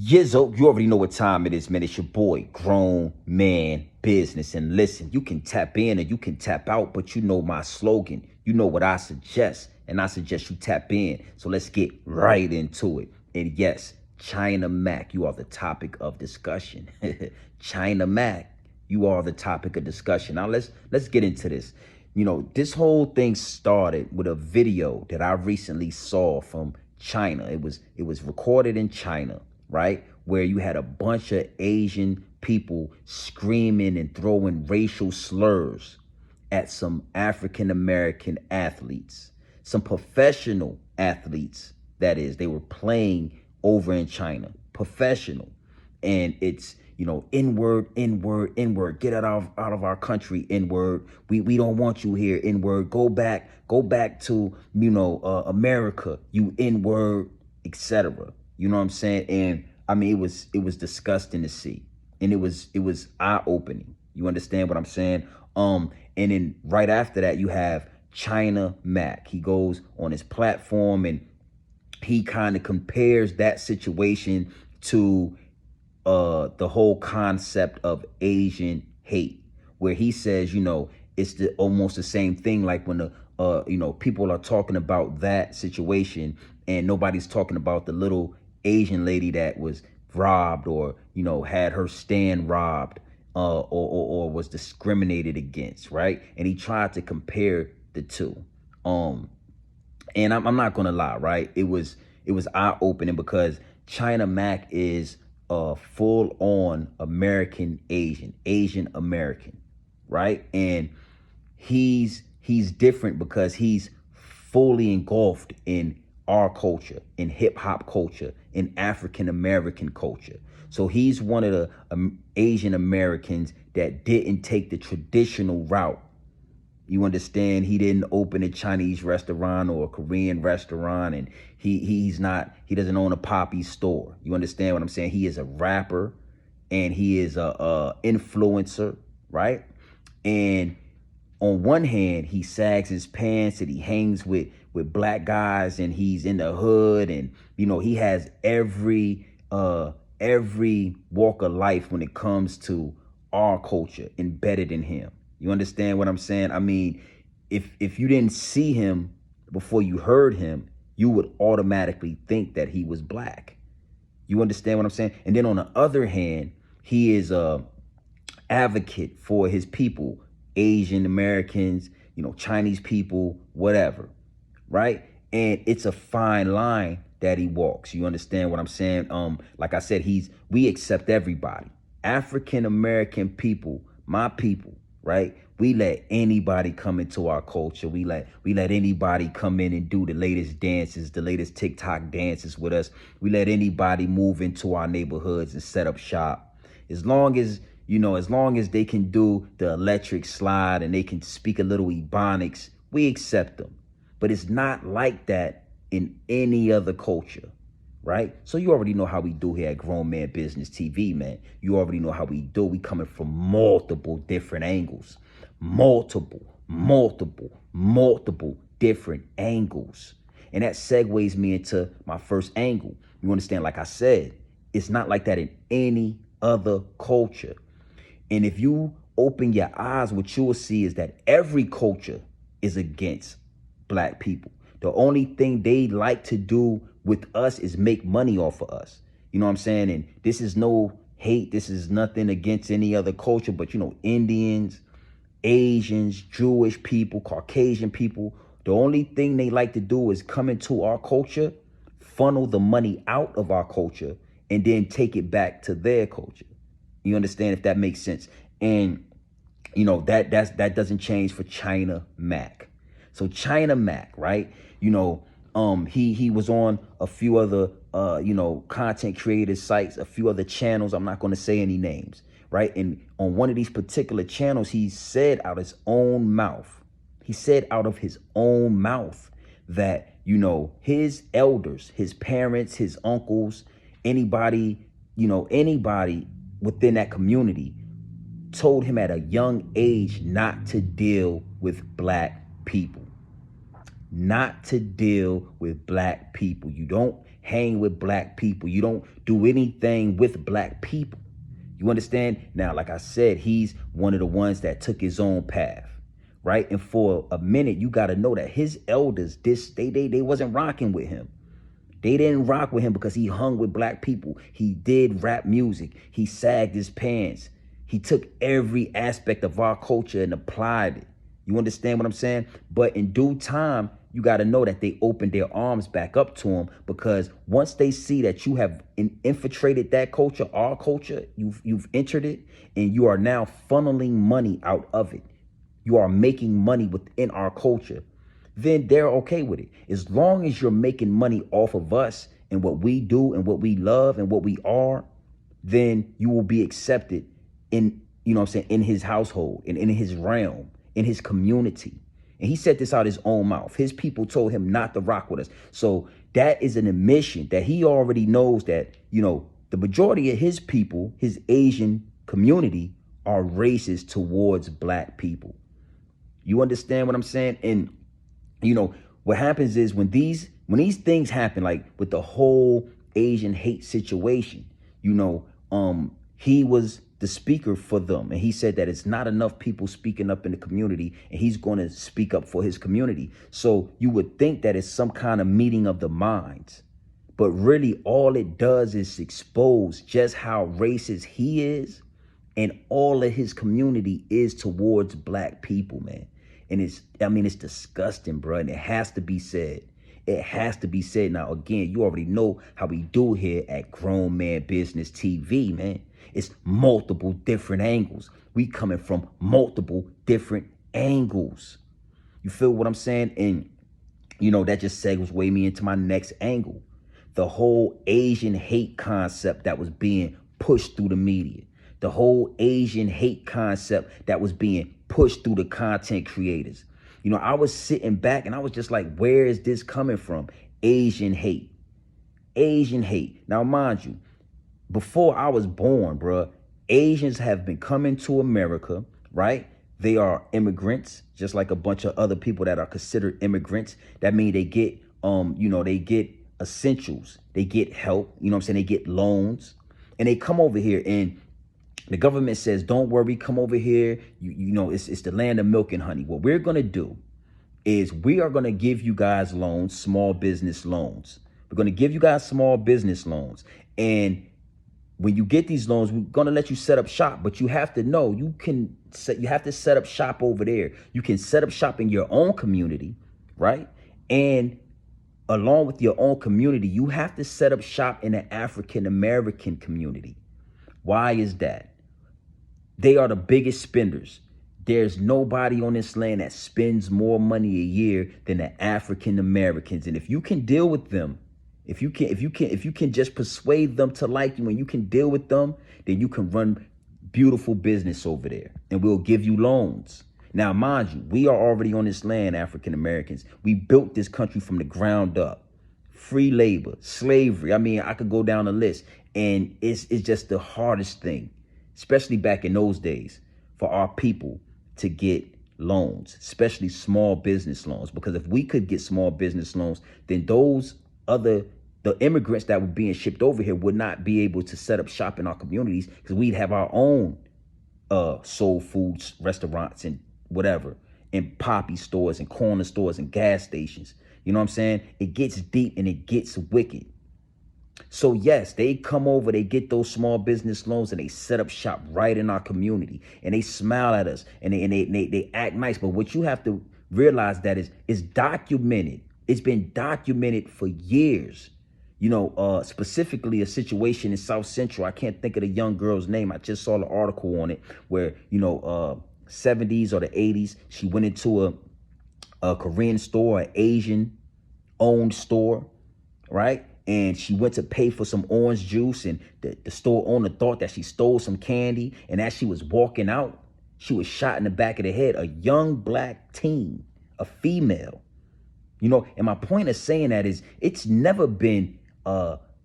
Yizzo, you already know what time it is, man. It's your boy, Grown Man Business. And listen, you can tap in and you can tap out, but you know my slogan. You know what I suggest, and I suggest you tap in. So let's get right into it. And yes, China Mac, you are the topic of discussion. China Mac, you are the topic of discussion. Now let's get into this. You know, this whole thing started with a video that I recently saw from China. It was recorded in China, right? Where you had a bunch of Asian people screaming and throwing racial slurs at some African-American athletes, some professional athletes, that is. They were playing over in China, professional. And it's, you know, N-word, N-word, N-word, get out of our country, N-word. We don't want you here, N-word. Go back to, you know, America, you N-word, etc. You know what I'm saying? And I mean, it was disgusting to see. And it was eye-opening. You understand what I'm saying? And then right after that, you have China Mac. He goes on his platform and he kind of compares that situation to the whole concept of Asian hate, where he says, you know, it's almost the same thing like when the you know, people are talking about that situation and nobody's talking about the little Asian lady that was robbed or, you know, had her stand robbed or was discriminated against, right? And he tried to compare the two. And I'm not gonna lie, right? It was eye-opening because China Mac is a full-on American Asian American, right? And he's different because he's fully engulfed in our culture, in hip-hop culture, in African American culture. So he's one of the Asian Americans that didn't take the traditional route. You understand? He didn't open a Chinese restaurant or a Korean restaurant, and he doesn't own a poppy store. You understand what I'm saying? He is a rapper and he is a influencer, right? And on one hand, he sags his pants and he hangs with black guys and he's in the hood, and you know, he has every walk of life when it comes to our culture embedded in him. You understand what I'm saying? I mean, if you didn't see him before you heard him, you would automatically think that he was black. You understand what I'm saying? And then on the other hand, he is a advocate for his people, Asian Americans, you know, Chinese people, whatever, right? And it's a fine line that he walks. You understand what I'm saying? Like I said, we accept everybody. African American people, my people, right? We let anybody come into our culture. We let anybody come in and do the latest dances, the latest TikTok dances with us. We let anybody move into our neighborhoods and set up shop. As long as, you know, as long as they can do the electric slide and they can speak a little Ebonics, we accept them. But it's not like that in any other culture, right? So you already know how we do here at Grown Man Business TV, man. You already know how we do. We coming from multiple different angles. Multiple different angles. And that segues me into my first angle. You understand? Like I said, it's not like that in any other culture. And if you open your eyes, what you will see is that every culture is against black people. The only thing they like to do with us is make money off of us. You know what I'm saying? And this is no hate. This is nothing against any other culture. But, you know, Indians, Asians, Jewish people, Caucasian people, the only thing they like to do is come into our culture, funnel the money out of our culture, and then take it back to their culture. You understand, if that makes sense? And, you know, that doesn't change for China Mac. So China Mac, right? You know, he was on a few other, you know, content creator sites, a few other channels. I'm not going to say any names, right? And on one of these particular channels, he said out of his own mouth that, you know, his elders, his parents, his uncles, anybody within that community told him at a young age not to deal with black people. Not to deal with black people. You don't hang with black people. You don't do anything with black people. You understand? Now, like I said, he's one of the ones that took his own path, right? And for a minute, you got to know that his elders, they wasn't rocking with him. They didn't rock with him because he hung with black people. He did rap music. He sagged his pants. He took every aspect of our culture and applied it. You understand what I'm saying? But in due time, you got to know that they opened their arms back up to him, because once they see that you have infiltrated that culture, our culture, you've entered it, and you are now funneling money out of it. You are making money within our culture. Then they're okay with it. As long as you're making money off of us and what we do and what we love and what we are, then you will be accepted in, you know what I'm saying, in his household and in his realm, in his community. And he said this out his own mouth. His people told him not to rock with us. So that is an admission that he already knows that, you know, the majority of his people, his Asian community, are racist towards black people. You understand what I'm saying? And you know, what happens is when these things happen, like with the whole Asian hate situation, you know, he was the speaker for them. And he said that it's not enough people speaking up in the community, and he's going to speak up for his community. So you would think that it's some kind of meeting of the minds. But really, all it does is expose just how racist he is and all of his community is towards black people, man. And it's disgusting, bro. And it has to be said. It has to be said. Now, again, you already know how we do here at Grown Man Business TV, man. It's multiple different angles. We coming from multiple different angles. You feel what I'm saying? And, you know, that just segues me into my next angle. The whole Asian hate concept that was being pushed through the media. The whole Asian hate concept that was being pushed through the content creators. You know, I was sitting back and I was just like, where is this coming from? Asian hate. Asian hate. Now, mind you, before I was born, bruh, Asians have been coming to America, right? They are immigrants, just like a bunch of other people that are considered immigrants. That means they get, they get essentials. They get help, you know what I'm saying? They get loans, and they come over here, and the government says, don't worry, come over here. You know, it's the land of milk and honey. What we're going to do is we are going to give you guys loans, small business loans. We're going to give you guys small business loans. And when you get these loans, we're going to let you set up shop. But you have to know you have to set up shop over there. You can set up shop in your own community, right? And along with your own community, you have to set up shop in the African American community. Why is that? They are the biggest spenders. There's nobody on this land that spends more money a year than the African Americans. And if you can deal with them, if you can just persuade them to like you, and you can deal with them, then you can run beautiful business over there, and we'll give you loans. Now, mind you, we are already on this land, African Americans. We built this country from the ground up. Free labor, slavery. I mean, I could go down the list, and it's just the hardest thing, especially back in those days, for our people to get loans, especially small business loans. Because if we could get small business loans, then the immigrants that were being shipped over here would not be able to set up shop in our communities, because we'd have our own soul foods restaurants and whatever, and poppy stores and corner stores and gas stations. You know what I'm saying? It gets deep and it gets wicked. So yes, they come over, they get those small business loans, and they set up shop right in our community, and they smile at us, and they act nice. But what you have to realize that is documented. It's been documented for years. You know, specifically a situation in South Central. I can't think of the young girl's name. I just saw the article on it where, 70s or the 80s, she went into a Korean store, an Asian owned store, right? And she went to pay for some orange juice, and the store owner thought that she stole some candy. And as she was walking out, she was shot in the back of the head. A young black teen, a female. And my point of saying that is, it's never been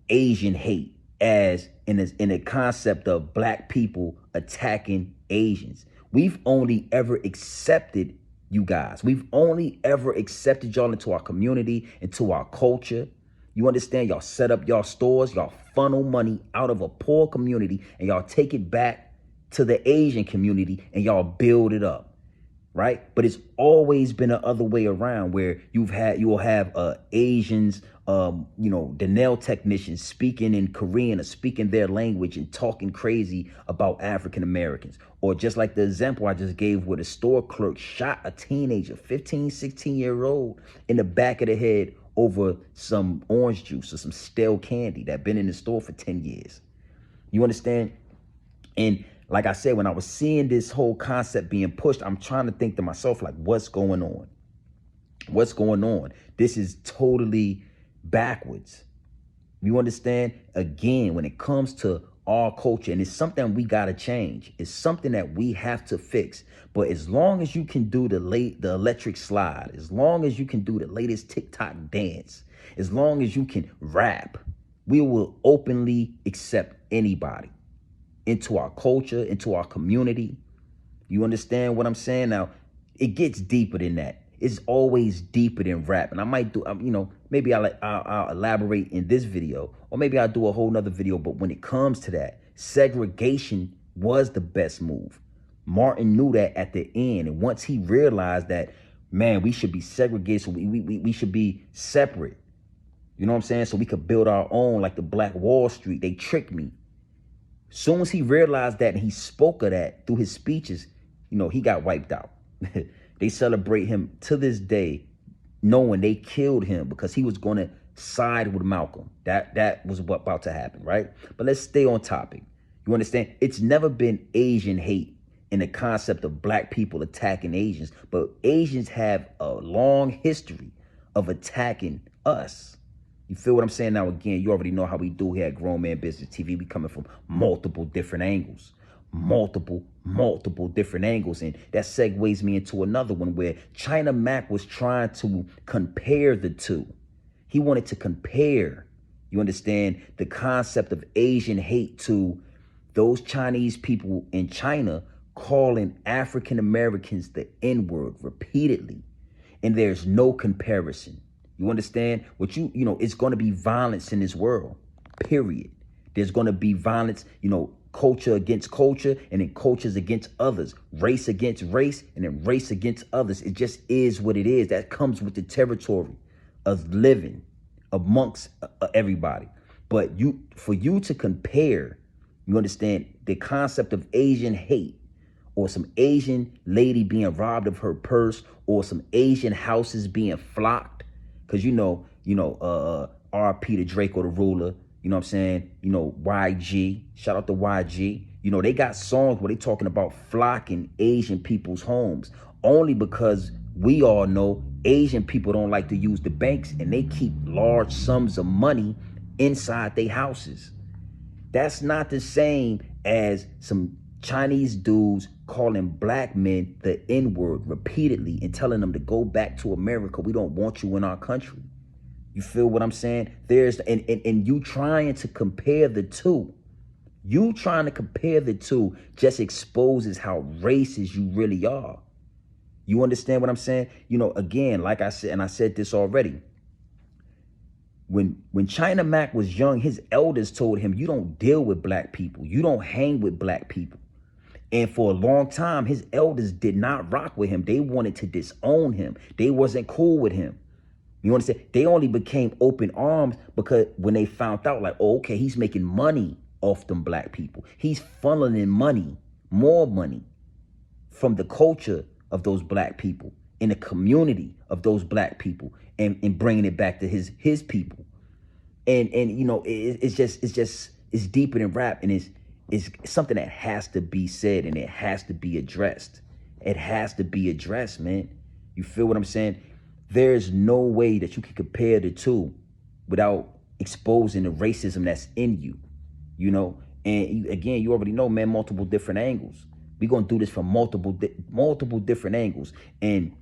Asian hate as in the concept of black people attacking Asians. We've only ever accepted you guys. We've only ever accepted y'all into our community, into our culture. You understand? Y'all set up y'all stores, y'all funnel money out of a poor community, and y'all take it back to the Asian community and y'all build it up. Right? But it's always been the other way around, where you will have Asians, the nail technicians speaking in Korean or speaking their language and talking crazy about African Americans. Or just like the example I just gave, where the store clerk shot a teenager, 15, 16-year-old, in the back of the head over some orange juice or some stale candy that been in the store for 10 years. You understand? And like I said, when I was seeing this whole concept being pushed, I'm trying to think to myself, like, what's going on? What's going on? This is totally backwards. You understand? Again, when it comes to our culture, and it's something we got to change. It's something that we have to fix. But as long as you can do the electric slide, as long as you can do the latest TikTok dance, as long as you can rap, we will openly accept anybody into our culture, into our community. You understand what I'm saying? Now, it gets deeper than that. It's always deeper than rap. And I might do, maybe I'll elaborate in this video, or maybe I'll do a whole nother video. But when it comes to that, segregation was the best move. Martin knew that at the end. And once he realized that, man, we should be segregated, so we should be separate. You know what I'm saying? So we could build our own, like the Black Wall Street. They tricked me. Soon as he realized that and he spoke of that through his speeches, he got wiped out. They celebrate him to this day, knowing they killed him because he was going to side with Malcolm. That was what about to happen, right? But let's stay on topic. You understand? It's never been Asian hate in the concept of black people attacking Asians, but Asians have a long history of attacking us. You feel what I'm saying? Now, again, you already know how we do here at Grown Man Business TV. We coming from multiple different angles. Multiple different angles. And that segues me into another one where China Mac was trying to compare the two. He wanted to compare, you understand, the concept of Asian hate to those Chinese people in China calling African Americans the N-word repeatedly. And there's no comparison. You understand? It's going to be violence in this world, period. There's going to be violence, culture against culture, and then cultures against others, race against race, and then race against others. It just is what it is. That comes with the territory of living amongst everybody. But for you to compare, you understand, the concept of Asian hate, or some Asian lady being robbed of her purse, or some Asian houses being flocked, because RP to Draco the Ruler, you know what I'm saying? YG, shout out to YG. They got songs where they talking about flocking Asian people's homes, only because we all know Asian people don't like to use the banks, and they keep large sums of money inside their houses. That's not the same as some Chinese dudes calling black men the N-word repeatedly and telling them to go back to America. We don't want you in our country. You feel what I'm saying? And you trying to compare the two. You trying to compare the two just exposes how racist you really are. You understand what I'm saying? Again, like I said, and I said this already, when China Mac was young, his elders told him, you don't deal with black people. You don't hang with black people. And for a long time, his elders did not rock with him. They wanted to disown him. They wasn't cool with him. You understand? They only became open arms because when they found out, like, oh, okay, he's making money off them black people. He's funneling money, more money from the culture of those black people, in the community of those black people, and bringing it back to his people. And it's deeper than rap, and it's something that has to be said, and it has to be addressed. It has to be addressed, man. You feel what I'm saying? There's no way that you can compare the two without exposing the racism that's in you, And again, you already know, man, multiple different angles. We're going to do this from multiple different angles. And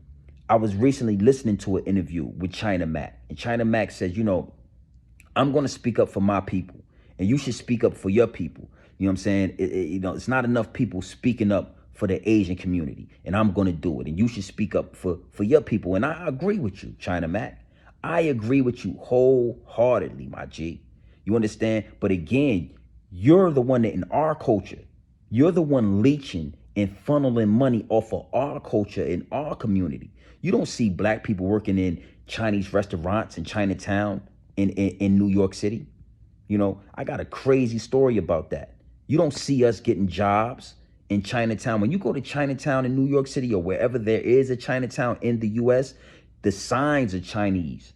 I was recently listening to an interview with China Mac. And China Mac says, I'm going to speak up for my people, and you should speak up for your people. You know what I'm saying? It's not enough people speaking up for the Asian community, and I'm going to do it. And you should speak up for your people. And I agree with you, China Mac. I agree with you wholeheartedly, my G. You understand? But again, you're the one that in our culture, you're the one leeching and funneling money off of our culture in our community. You don't see black people working in Chinese restaurants in Chinatown in New York City. You know, I got a crazy story about that. You don't see us getting jobs in Chinatown. When you go to Chinatown in New York City or wherever there is a Chinatown in the US, the signs are Chinese.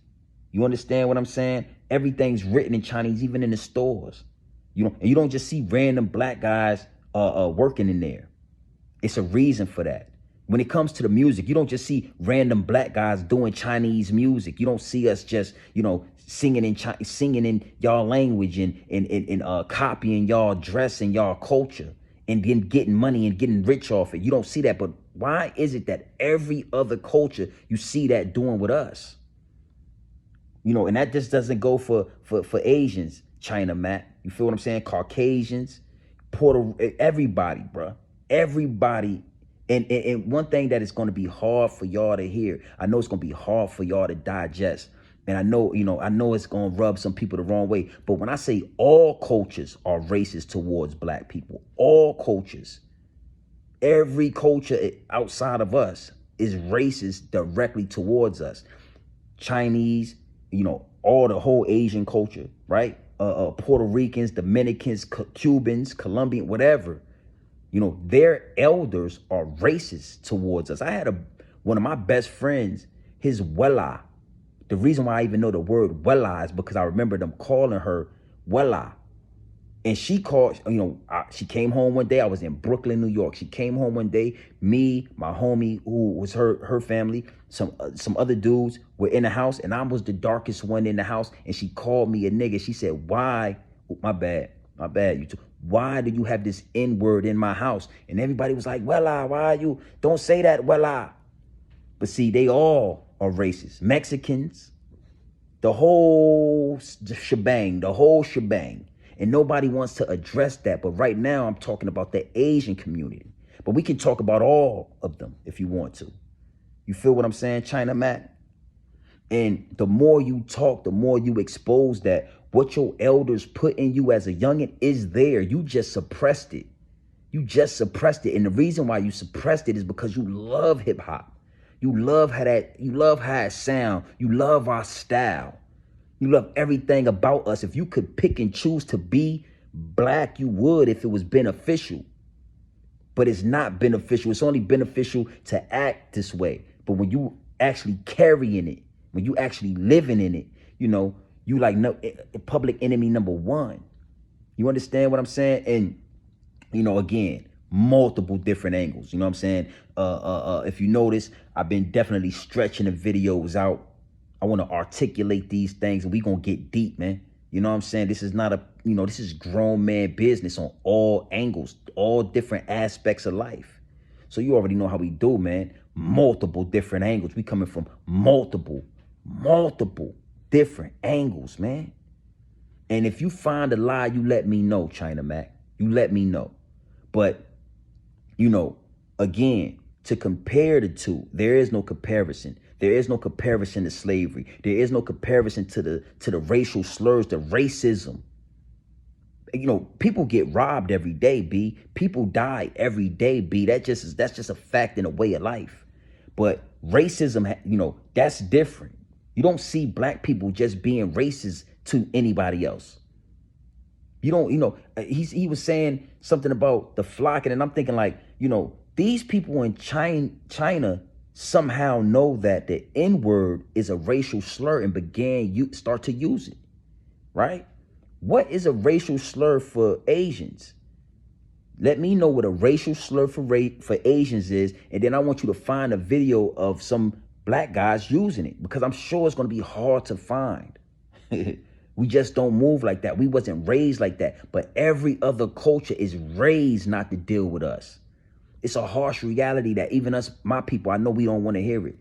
You understand what I'm saying? Everything's written in Chinese, even in the stores. And you don't just see random black guys working in there. It's a reason for that. When it comes to the music, you don't just see random black guys doing Chinese music. You don't see us just, singing in y'all language and copying y'all dress and y'all culture and then getting money and getting rich off it. You don't see that. But why is it that every other culture you see that doing with us? And that just doesn't go for Asians, China, Matt. You feel what I'm saying? Caucasians, everybody, bruh. Everybody. And one thing that is going to be hard for y'all to hear, I know it's going to be hard for y'all to digest. And I know it's going to rub some people the wrong way. But when I say all cultures are racist towards black people, all cultures, every culture outside of us is racist directly towards us. Chinese, all the whole Asian culture, right? Puerto Ricans, Dominicans, Cubans, Colombian, whatever. Their elders are racist towards us. I had one of my best friends, his Wella. The reason why I even know the word Wella is because I remember them calling her Wella. And she called, she came home one day. I was in Brooklyn, New York. She came home one day. Me, my homie, who was her family, some other dudes were in the house, and I was the darkest one in the house. And she called me a nigga. She said, "Why? My bad, you two. Why do you have this N-word in my house?" And everybody was like, "Wella, why you don't say that, Wella?" But see, they all are racist. Mexicans, the whole shebang. And nobody wants to address that. But right now I'm talking about the Asian community. But we can talk about all of them if you want to. You feel what I'm saying, China Matt? And the more you talk, the more you expose that what your elders put in you as a youngin' is there. You just suppressed it. And the reason why you suppressed it is because you love hip hop. You love how it sound. You love our style. You love everything about us. If you could pick and choose to be black, you would if it was beneficial. But it's not beneficial. It's only beneficial to act this way. But when you actually carrying it, when you actually living in it, you like public enemy number one. You understand what I'm saying? And, again, multiple different angles. You know what I'm saying? If you notice, I've been definitely stretching the videos out. I want to articulate these things, and we going to get deep, man. You know what I'm saying? This is not this is grown man business on all angles, all different aspects of life. So you already know how we do, man. Multiple different angles. We coming from multiple different angles, man. And if you find a lie, you let me know, China Mac. You let me know. But, again, to compare the two, there is no comparison. There is no comparison to slavery. There is no comparison to the racial slurs, the racism. People get robbed every day, B. People die every day, B. That's just a fact in a way of life. But racism, that's different. You don't see black people just being racist to anybody else. You don't, he was saying something about the flocking, and I'm thinking like, these people in China somehow know that the N-word is a racial slur and start to use it, right? What is a racial slur for Asians? Let me know what a racial slur for Asians is, and then I want you to find a video of some black guys using it, because I'm sure it's going to be hard to find. We just don't move like that. We wasn't raised like that. But every other culture is raised not to deal with us. It's a harsh reality that even us, my people, I know we don't want to hear it.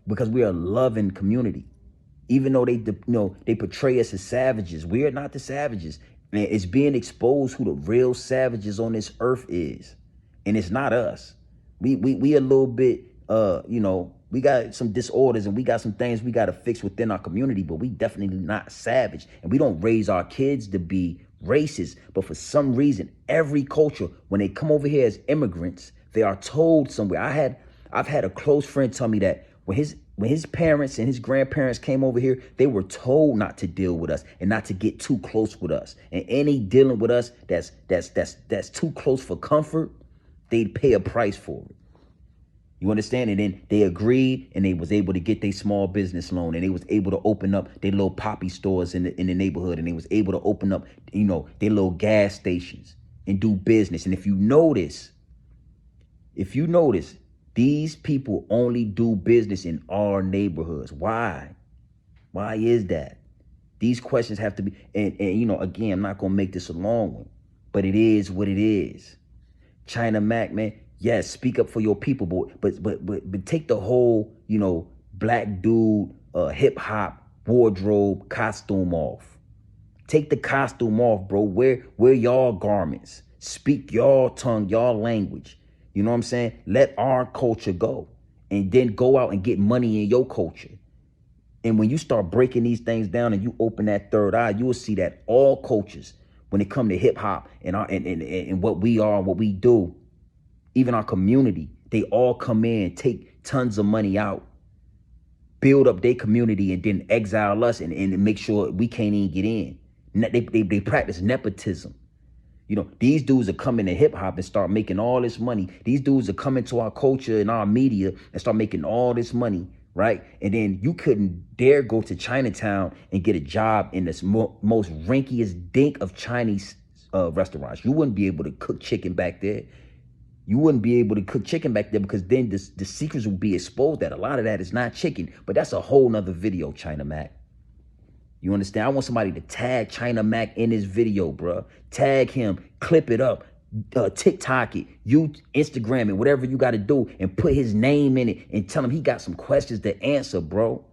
Because we are a loving community. Even though they portray us as savages, we are not the savages. Man, it's being exposed who the real savages on this earth is. And it's not us. We a little bit you know, we got some disorders and we got some things we got to fix within our community, but we definitely not savage. And we don't raise our kids to be racist. But for some reason, every culture, when they come over here as immigrants, they are told somewhere. I've had a close friend tell me that when his parents and his grandparents came over here, they were told not to deal with us and not to get too close with us. And any dealing with us that's too close for comfort, they'd pay a price for it. You understand? And then they agreed and they was able to get their small business loan, and they was able to open up their little poppy stores in the neighborhood, and they was able to open up, you know, their little gas stations and do business. And if you notice, these people only do business in our neighborhoods. Why? Why is that? These questions have to be, and you know, again, I'm not gonna make this a long one, but it is what it is. China Mac, man. Yes, speak up for your people, but take the whole, you know, black dude, hip hop wardrobe costume off. Take the costume off, bro. Wear y'all garments. Speak y'all tongue, y'all language. You know what I'm saying? Let our culture go, and then go out and get money in your culture. And when you start breaking these things down and you open that third eye, you will see that all cultures, when it come to hip hop and what we are and what we do, even our community, they all come in, take tons of money out, build up their community, and then exile us and make sure we can't even get in. They practice nepotism. You know, these dudes are coming to hip hop and start making all this money. These dudes are coming to our culture and our media and start making all this money, right? And then you couldn't dare go to Chinatown and get a job in this most rinkiest dink of Chinese restaurants. You wouldn't be able to cook chicken back there. You wouldn't be able to cook chicken back there, because then the secrets would be exposed that a lot of that is not chicken. But that's a whole nother video, China Mac. You understand? I want somebody to tag China Mac in this video, bro. Tag him, clip it up, TikTok it, you Instagram it, whatever you got to do, and put his name in it and tell him he got some questions to answer, bro.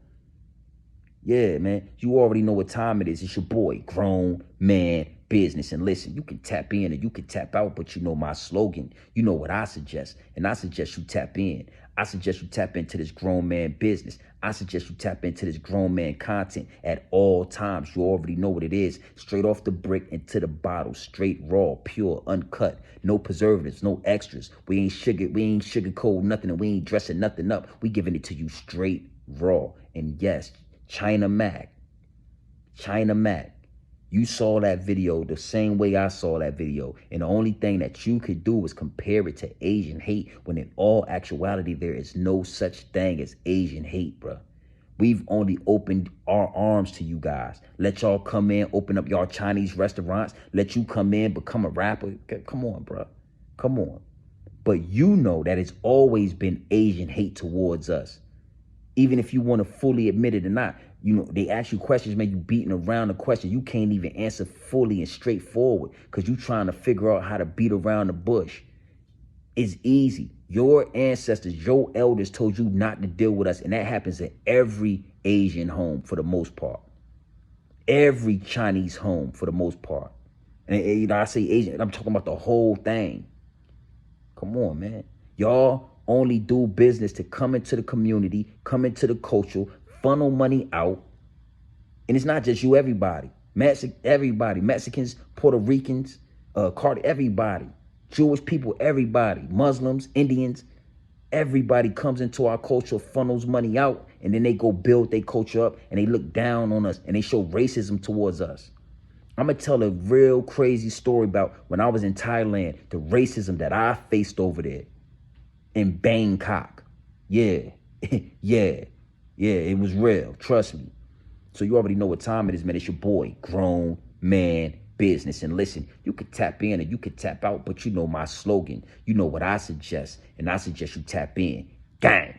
Yeah, man. You already know what time it is. It's your boy, Grown Man Business. And listen, you can tap in and you can tap out, but you know my slogan. You know what I suggest. And I suggest you tap in. I suggest you tap into this grown man business. I suggest you tap into this grown man content at all times. You already know what it is. Straight off the brick into the bottle. Straight, raw, pure, uncut. No preservatives, no extras. We ain't sugarcoat nothing, and we ain't dressing nothing up. We giving it to you straight, raw. And yes, China Mac. You saw that video the same way I saw that video. And the only thing that you could do was compare it to Asian hate, when in all actuality, there is no such thing as Asian hate, bro. We've only opened our arms to you guys. Let y'all come in, open up y'all Chinese restaurants. Let you come in, become a rapper. Come on, bro. Come on. But you know that it's always been Asian hate towards us. Even if you want to fully admit it or not. You know, they ask you questions, man, you beating around the question. You can't even answer fully and straightforward because you trying to figure out how to beat around the bush. It's easy. Your ancestors, your elders told you not to deal with us. And that happens in every Asian home for the most part. Every Chinese home for the most part. And you know, I say Asian, I'm talking about the whole thing. Come on, man. Y'all only do business to come into the community, come into the culture, funnel money out. And it's not just you, everybody. Everybody. Mexicans, Puerto Ricans, everybody. Jewish people, everybody. Muslims, Indians. Everybody comes into our culture, funnels money out, and then they go build their culture up, and they look down on us, and they show racism towards us. I'm going to tell a real crazy story about when I was in Thailand, the racism that I faced over there in Bangkok. Yeah. Yeah, it was real. Trust me. So you already know what time it is, man. It's your boy, Grown Man Business. And listen, you could tap in and you could tap out, but you know my slogan. You know what I suggest. And I suggest you tap in. Gang.